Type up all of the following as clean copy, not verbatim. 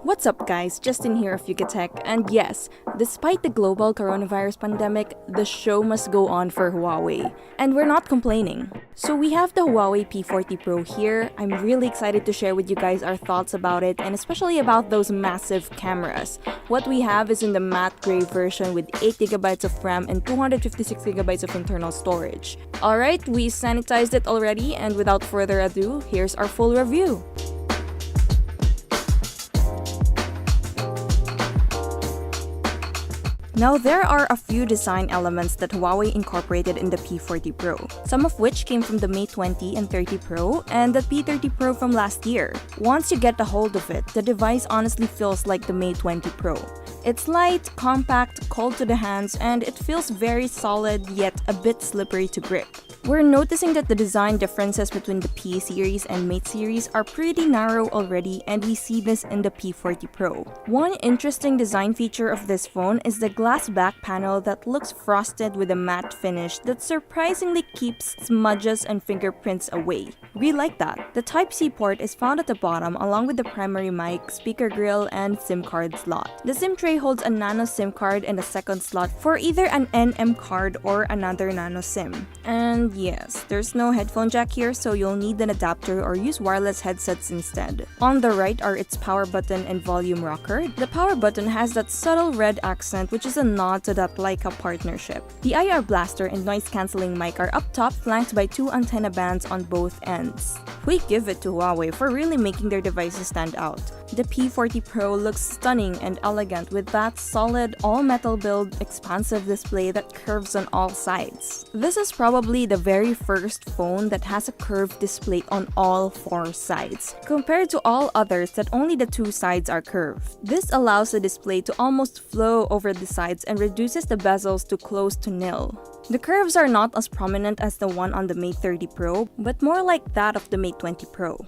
What's up guys, Justin here of Tech, and yes, despite the global coronavirus pandemic, the show must go on for Huawei, and we're not complaining. So we have the Huawei P40 Pro here. I'm really excited to share with you guys our thoughts about it, and especially about those massive cameras. What we have is in the matte gray version with 8GB of RAM and 256GB of internal storage. Alright, we sanitized it already, and without further ado, here's our full review. Now, there are a few design elements that Huawei incorporated in the P40 Pro, some of which came from the Mate 20 and 30 Pro and the P30 Pro from last year. Once you get a hold of it, the device honestly feels like the Mate 20 Pro. It's light, compact, cold to the hands, and it feels very solid yet a bit slippery to grip. We're noticing that the design differences between the P series and Mate series are pretty narrow already, and we see this in the P40 Pro. One interesting design feature of this phone is the glass back panel that looks frosted with a matte finish that surprisingly keeps smudges and fingerprints away. We like that. The Type-C port is found at the bottom along with the primary mic, speaker grill, and SIM card slot. The SIM tray holds a nano SIM card and a second slot for either an NM card or another nano SIM. And yes, there's no headphone jack here, so you'll need an adapter or use wireless headsets instead. On the right are its power button and volume rocker. The power button has that subtle red accent, which is a nod to that Leica partnership. The IR blaster and noise-canceling mic are up top, flanked by two antenna bands on both ends. We give it to Huawei for really making their devices stand out. The P40 Pro looks stunning and elegant with that solid, all-metal build, expansive display that curves on all sides. This is probably the very first phone that has a curved display on all four sides, compared to all others that only the two sides are curved. This allows the display to almost flow over the sides and reduces the bezels to close to nil. The curves are not as prominent as the one on the Mate 30 Pro, but more like that of the Mate 20 Pro.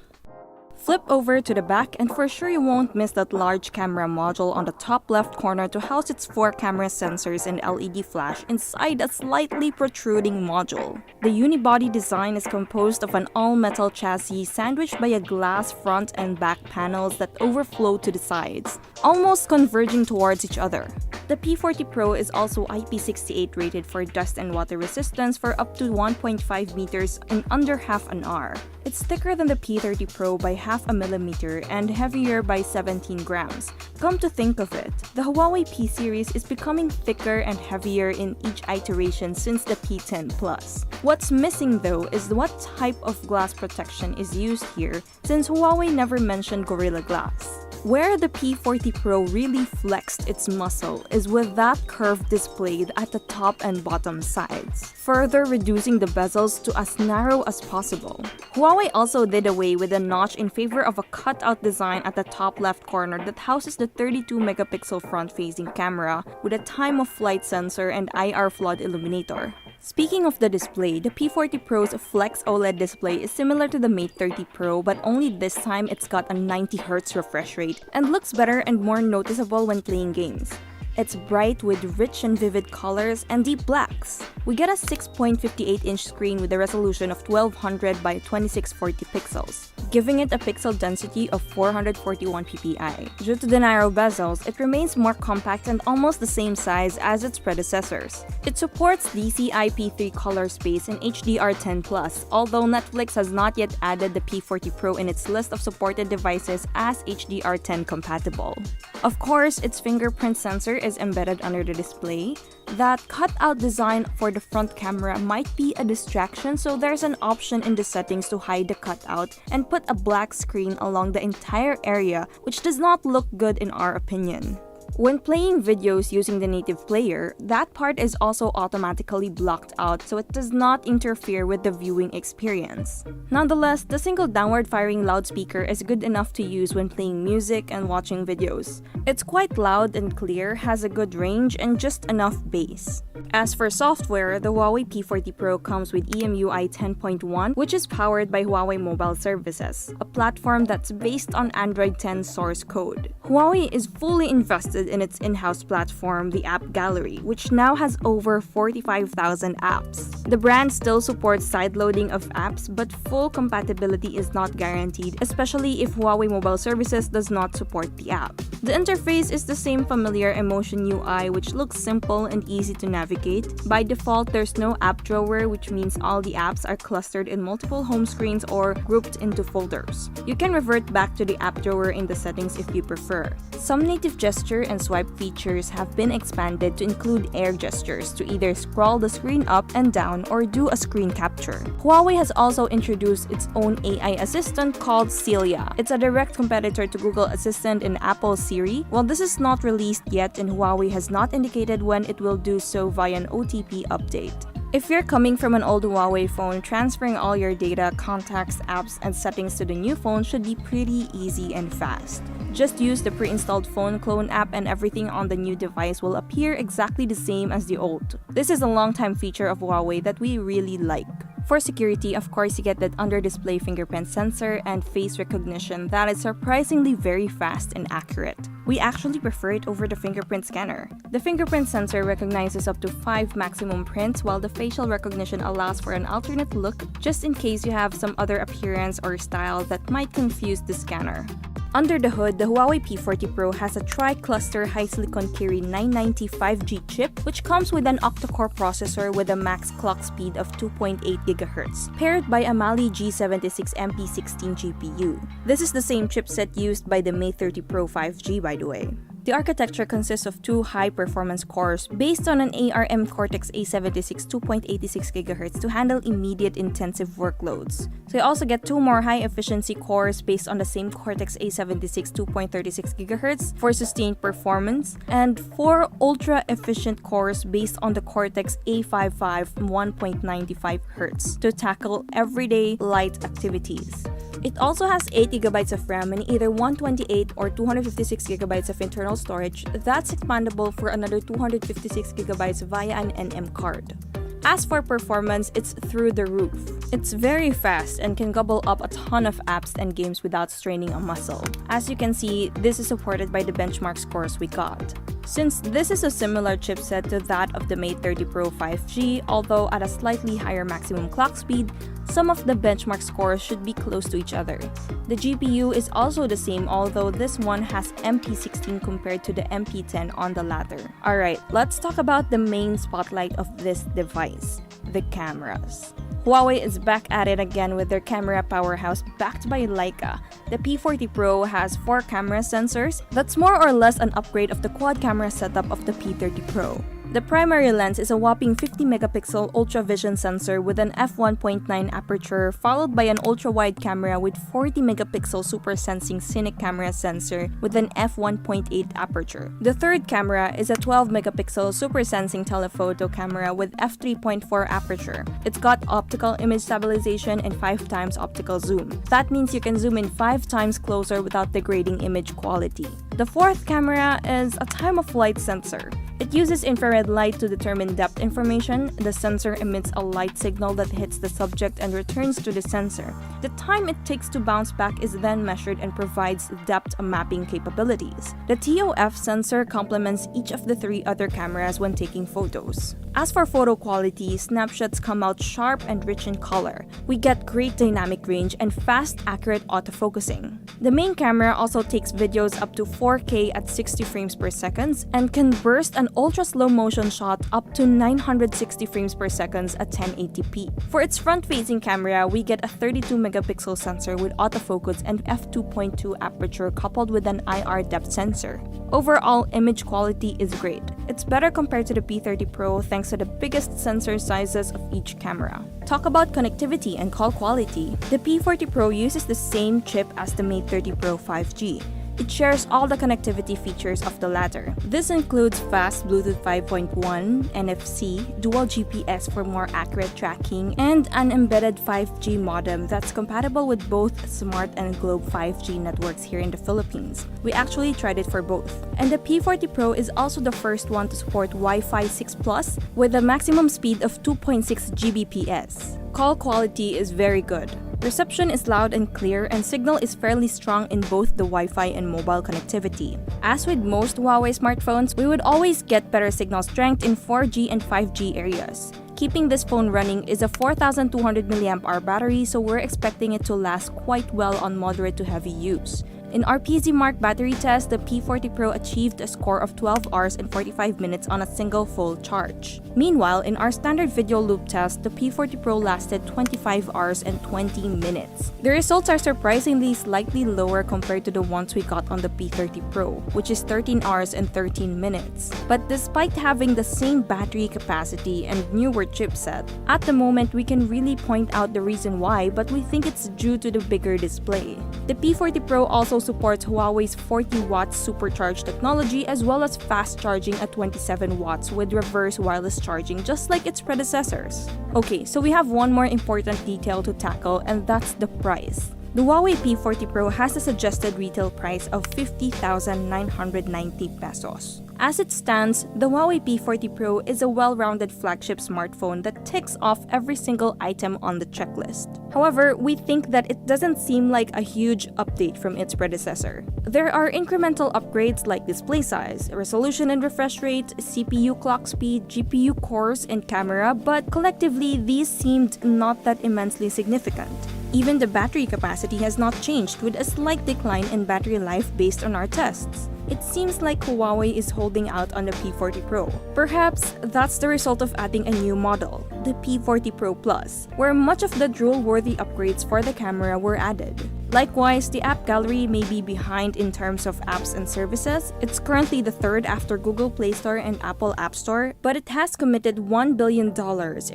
Flip over to the back and for sure you won't miss that large camera module on the top left corner to house its 4 camera sensors and LED flash inside a slightly protruding module. The unibody design is composed of an all-metal chassis sandwiched by a glass front and back panels that overflow to the sides, almost converging towards each other. The P40 Pro is also IP68 rated for dust and water resistance for up to 1.5 meters in under half an hour. It's thicker than the P30 Pro by half a millimeter and heavier by 17 grams. Come to think of it, the Huawei P series is becoming thicker and heavier in each iteration since the P10 Plus. What's missing though is what type of glass protection is used here, since Huawei never mentioned Gorilla Glass. Where the P40 Pro really flexed its muscle is with that curved display at the top and bottom sides, further reducing the bezels to as narrow as possible. Huawei also did away with a notch in favor of a cutout design at the top left corner that houses the 32-megapixel front-facing camera with a time-of-flight sensor and IR flood illuminator. Speaking of the display, the P40 Pro's Flex OLED display is similar to the Mate 30 Pro, but only this time it's got a 90Hz refresh rate and looks better and more noticeable when playing games. It's bright with rich and vivid colors and deep blacks. We get a 6.58-inch screen with a resolution of 1200 by 2640 pixels, giving it a pixel density of 441 ppi. Due to the narrow bezels, it remains more compact and almost the same size as its predecessors. It supports DCI-P3 color space and HDR10+, although Netflix has not yet added the P40 Pro in its list of supported devices as HDR10 compatible. Of course, its fingerprint sensor is embedded under the display. That cutout design for the front camera might be a distraction, so there's an option in the settings to hide the cutout and put a black screen along the entire area, which does not look good in our opinion. When playing videos using the native player, that part is also automatically blocked out so it does not interfere with the viewing experience. Nonetheless, the single downward-firing loudspeaker is good enough to use when playing music and watching videos. It's quite loud and clear, has a good range, and just enough bass. As for software, the Huawei P40 Pro comes with EMUI 10.1, which is powered by Huawei Mobile Services, a platform that's based on Android 10 source code. Huawei is fully invested in its in-house platform, the App Gallery, which now has over 45,000 apps. The brand still supports sideloading of apps, but full compatibility is not guaranteed, especially if Huawei Mobile Services does not support the app. The interface is the same familiar Emotion UI, which looks simple and easy to navigate. By default, there's no app drawer, which means all the apps are clustered in multiple home screens or grouped into folders. You can revert back to the app drawer in the settings if you prefer. Some native gesture and swipe features have been expanded to include air gestures to either scroll the screen up and down or do a screen capture. Huawei has also introduced its own AI assistant called Celia. It's a direct competitor to Google Assistant and Apple's Siri. While this is not released yet and Huawei has not indicated when it will do so via an OTP update. If you're coming from an old Huawei phone, transferring all your data, contacts, apps, and settings to the new phone should be pretty easy and fast. Just use the pre-installed phone clone app and everything on the new device will appear exactly the same as the old. This is a long-time feature of Huawei that we really like. For security, of course, you get that under-display fingerprint sensor and face recognition that is surprisingly very fast and accurate. We actually prefer it over the fingerprint scanner. The fingerprint sensor recognizes up to 5 maximum prints, while the facial recognition allows for an alternate look just in case you have some other appearance or style that might confuse the scanner. Under the hood, the Huawei P40 Pro has a tri-cluster high-silicon Kirin 990 5G chip, which comes with an octa-core processor with a max clock speed of 2.8 GHz, paired by a Mali G76 MP16 GPU. This is the same chipset used by the Mate 30 Pro 5G, by the way. The architecture consists of 2 high-performance cores based on an ARM Cortex-A76 2.86 GHz to handle immediate intensive workloads. So you also get 2 more high-efficiency cores based on the same Cortex-A76 2.36 GHz for sustained performance, and 4 ultra-efficient cores based on the Cortex-A55 1.95 Hz to tackle everyday light activities. It also has 8GB of RAM and either 128 or 256GB of internal storage that's expandable for another 256GB via an NM card. As for performance, it's through the roof. It's very fast and can gobble up a ton of apps and games without straining a muscle. As you can see, this is supported by the benchmark scores we got. Since this is a similar chipset to that of the Mate 30 Pro 5G, although at a slightly higher maximum clock speed, some of the benchmark scores should be close to each other. The GPU is also the same, although this one has MP16 compared to the MP10 on the latter. Alright, let's talk about the main spotlight of this device, the cameras. Huawei is back at it again with their camera powerhouse backed by Leica. The P40 Pro has 4 camera sensors. That's more or less an upgrade of the quad camera setup of the P30 Pro. The primary lens is a whopping 50-megapixel ultra-vision sensor with an f1.9 aperture, followed by an ultra-wide camera with 40-megapixel super-sensing cine camera sensor with an f1.8 aperture. The third camera is a 12-megapixel super-sensing telephoto camera with f3.4 aperture. It's got optical image stabilization and 5 times optical zoom. That means you can zoom in 5 times closer without degrading image quality. The fourth camera is a time-of-flight sensor. It uses infrared light to determine depth information. The sensor emits a light signal that hits the subject and returns to the sensor. The time it takes to bounce back is then measured and provides depth mapping capabilities. The TOF sensor complements each of the 3 other cameras when taking photos. As for photo quality, snapshots come out sharp and rich in color. We get great dynamic range and fast, accurate autofocusing. The main camera also takes videos up to 4K at 60 frames per second and can burst an ultra-slow motion shot up to 960 frames per second at 1080p. For its front-facing camera, we get a 32-megapixel sensor with autofocus and f2.2 aperture coupled with an IR depth sensor. Overall, image quality is great. It's better compared to the P30 Pro thanks to the biggest sensor sizes of each camera. Talk about connectivity and call quality. The P40 Pro uses the same chip as the Mate 30 Pro 5G. it shares all the connectivity features of the latter. This includes fast Bluetooth 5.1, NFC, dual GPS for more accurate tracking, and an embedded 5G modem that's compatible with both Smart and Globe 5G networks here in the Philippines. We actually tried it for both. And the P40 Pro is also the first one to support Wi-Fi 6 Plus with a maximum speed of 2.6 Gbps. Call quality is very good. Reception is loud and clear, and signal is fairly strong in both the Wi-Fi and mobile connectivity. As with most Huawei smartphones, we would always get better signal strength in 4G and 5G areas. Keeping this phone running is a 4,200 mAh battery, so we're expecting it to last quite well on moderate to heavy use. In our PZ Mark battery test, the P40 Pro achieved a score of 12 hours and 45 minutes on a single full charge. Meanwhile, in our standard video loop test, the P40 Pro lasted 25 hours and 20 minutes. The results are surprisingly slightly lower compared to the ones we got on the P30 Pro, which is 13 hours and 13 minutes. But despite having the same battery capacity and newer chipset, at the moment we can really point out the reason why, but we think it's due to the bigger display. The P40 Pro also supports Huawei's 40 watts supercharged technology, as well as fast charging at 27 watts with reverse wireless charging, just like its predecessors. Okay, so we have one more important detail to tackle, and that's the price. The Huawei P40 Pro has a suggested retail price of 50,990 pesos. As it stands, the Huawei P40 Pro is a well-rounded flagship smartphone that ticks off every single item on the checklist. However, we think that it doesn't seem like a huge update from its predecessor. There are incremental upgrades like display size, resolution and refresh rate, CPU clock speed, GPU cores, and camera, but collectively these seemed not that immensely significant. Even the battery capacity has not changed, with a slight decline in battery life based on our tests. It seems like Huawei is holding out on the P40 Pro. Perhaps that's the result of adding a new model, the P40 Pro Plus, where much of the drool-worthy upgrades for the camera were added. Likewise, the app gallery may be behind in terms of apps and services. It's currently the third after Google Play Store and Apple App Store, but it has committed $1 billion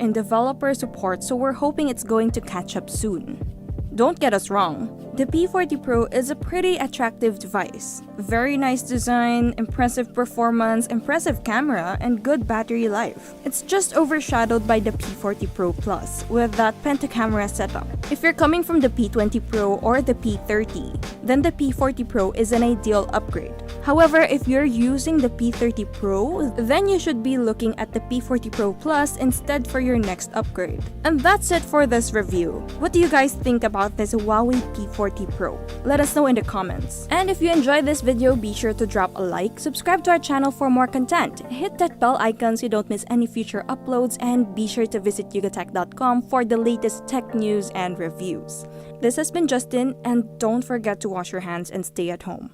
in developer support, so we're hoping it's going to catch up soon. Don't get us wrong, the P40 Pro is a pretty attractive device. Very nice design, impressive performance, impressive camera, and good battery life. It's just overshadowed by the P40 Pro Plus with that pentacamera setup. If you're coming from the P20 Pro or the P30, then the P40 Pro is an ideal upgrade. However, if you're using the P30 Pro, then you should be looking at the P40 Pro Plus instead for your next upgrade. And that's it for this review. What do you guys think about this Huawei P40 Pro? Let us know in the comments. And if you enjoyed this video, be sure to drop a like, subscribe to our channel for more content, hit that bell icon so you don't miss any future uploads, and be sure to visit yugatech.com for the latest tech news and reviews. This has been Justin, and don't forget to wash your hands and stay at home.